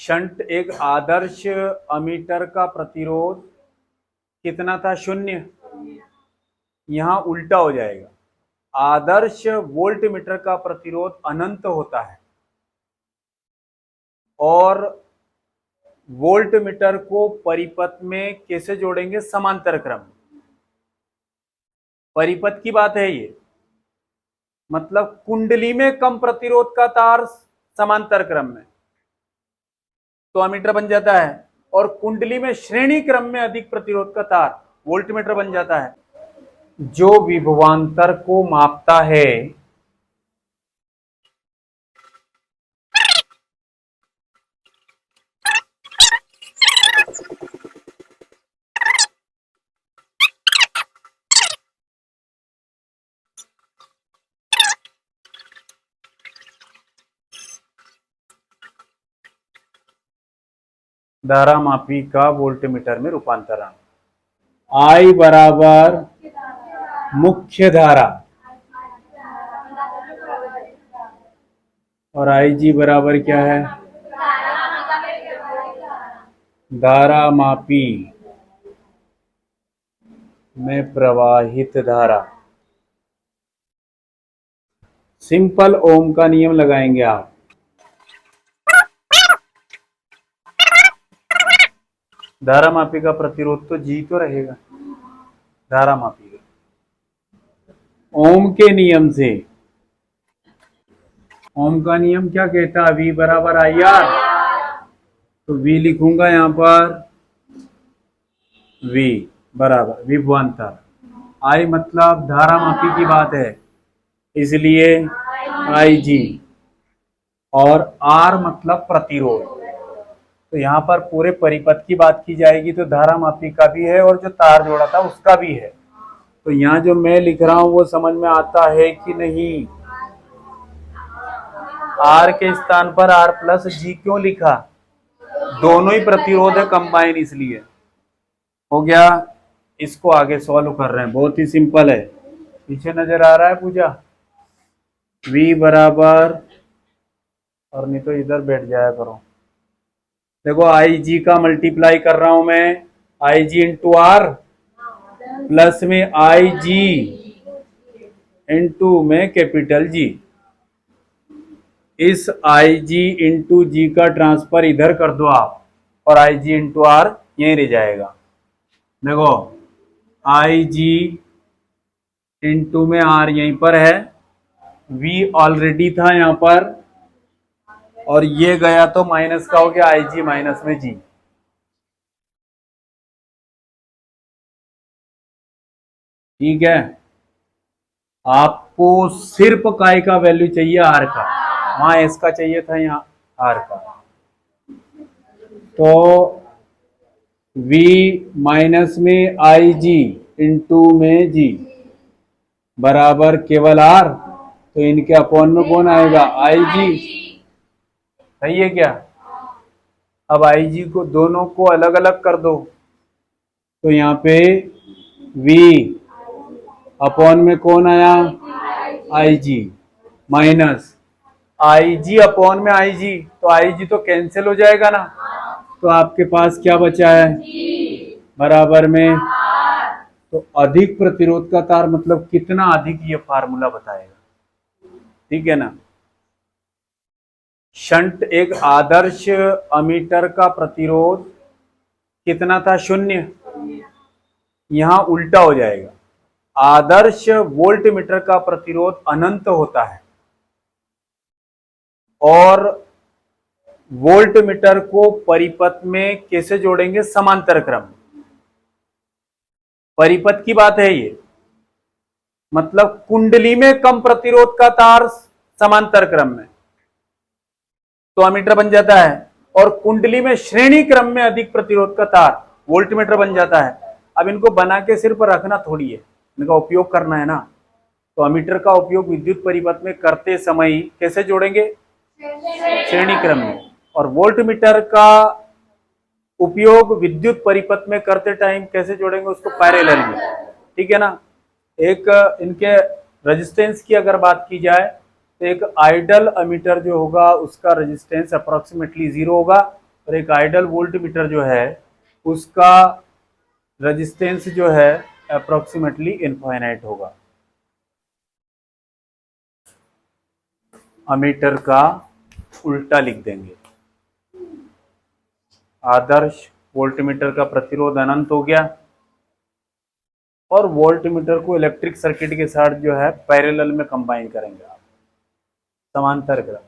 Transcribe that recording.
Shunt एक आदर्श ammeter का प्रतिरोध कितना था? 0। यहां उल्टा हो जाएगा, आदर्श वोल्टमीटर का प्रतिरोध अनंत होता है और वोल्टमीटर को परिपथ में कैसे जोड़ेंगे? समांतर क्रम। परिपथ की बात है ये, मतलब कुंडली में कम प्रतिरोध का तार समांतर क्रम में तो अमीटर बन जाता है, और कुंडली में श्रेणी क्रम में अधिक प्रतिरोध का तार वोल्टमीटर बन जाता है। जो विभवांतर को मापता है धारा मापी का वोल्टमीटर में रूपांतरण। I बराबर मुख्य धारा और IG बराबर क्या है? धारा मापी में प्रवाहित धारा। सिंपल ओम का नियम लगाएंगे आप। धारा मापी का प्रतिरोध तो जी तो रहेगा, धारा मापी का ओम के नियम से। ओम का नियम क्या कहता है? V बराबर IR, तो V लिखूंगा यहां पर, V बराबर विभवांतर। I मतलब धारा मापी की बात है, इसलिए IG, और R मतलब प्रतिरोध। तो यहाँ पर पूरे परिपथ की बात की जाएगी तो धारा मापी का भी है और जो तार जोड़ा था उसका भी है। तो यहाँ जो मैं लिख रहा हूं वो समझ में आता है कि नहीं? R के स्थान पर R प्लस G क्यों लिखा? दोनों ही प्रतिरोध है कंबाइन, इसलिए हो गया। इसको आगे सॉल्व कर रहे हैं, बहुत ही सिंपल है। पीछे नजर आ रहा है पूजा? V बराबर, और नहीं तो इधर बैठ जाया करो। देखो IG का मल्टीप्लाई कर रहा हूं मैं, IG इंटू आर प्लस में IG इंटू में कैपिटल G। इस IG इंटू जी का ट्रांसफर इधर कर दो आप, और IG इंटू आर यहीं रह जाएगा। देखो IG इंटू में आर यहीं पर है, V ऑलरेडी था यहां पर, और ये गया तो माइनस का हो गया, IG माइनस में G। ठीक है, आपको सिर्फ काय का वैल्यू चाहिए आर का, वहां एस का चाहिए था, यहां आर का। तो V माइनस में IG इंटू में G बराबर केवल R, तो इनके अपॉन में कौन आएगा? IG। सही है क्या? अब IG को दोनों को अलग अलग कर दो, तो यहाँ पे V अपॉन में कौन आया? IG माइनस IG अपॉन में IG, तो IG तो कैंसिल हो जाएगा ना, तो आपके पास क्या बचा है? बराबर में, तो अधिक प्रतिरोध का तार मतलब कितना अधिक, ये फार्मूला बताएगा। ठीक है ना? शंट एक आदर्श अमीटर का प्रतिरोध कितना था? 0। यहां उल्टा हो जाएगा, आदर्श वोल्टमीटर का प्रतिरोध अनंत होता है और वोल्टमीटर को परिपथ में कैसे जोड़ेंगे? समांतर क्रम। परिपथ की बात है ये, मतलब कुंडली में कम प्रतिरोध का तार समांतर क्रम में तो अमीटर बन जाता है, और कुंडली में श्रेणी क्रम में अधिक प्रतिरोध का तार वोल्टमीटर बन जाता है। अब इनको बना के सिर्फ रखना थोड़ी है, इनका उपयोग करना है ना। तो अमीटर का उपयोग विद्युत परिपथ में करते समय कैसे जोड़ेंगे? श्रेणी क्रम में। और वोल्टमीटर का उपयोग विद्युत परिपथ में करते टाइम कैसे जोड़ेंगे? उसको पैरेलल में। ठीक है ना? एक इनके रेजिस्टेंस की अगर बात की जाए तो एक आइडल अमीटर जो होगा उसका रेजिस्टेंस अप्रोक्सीमेटली 0 होगा, और एक आइडल वोल्ट मीटर जो है उसका रेजिस्टेंस जो है अप्रोक्सीमेटली इनफाइनाइट होगा। अमीटर का उल्टा लिख देंगे। आदर्श वोल्टमीटर का प्रतिरोध अनंत हो गया और वोल्टमीटर को इलेक्ट्रिक सर्किट के साथ जो है पैरेलल में कंबाइन करेंगे आप, समांतर ग्राफ।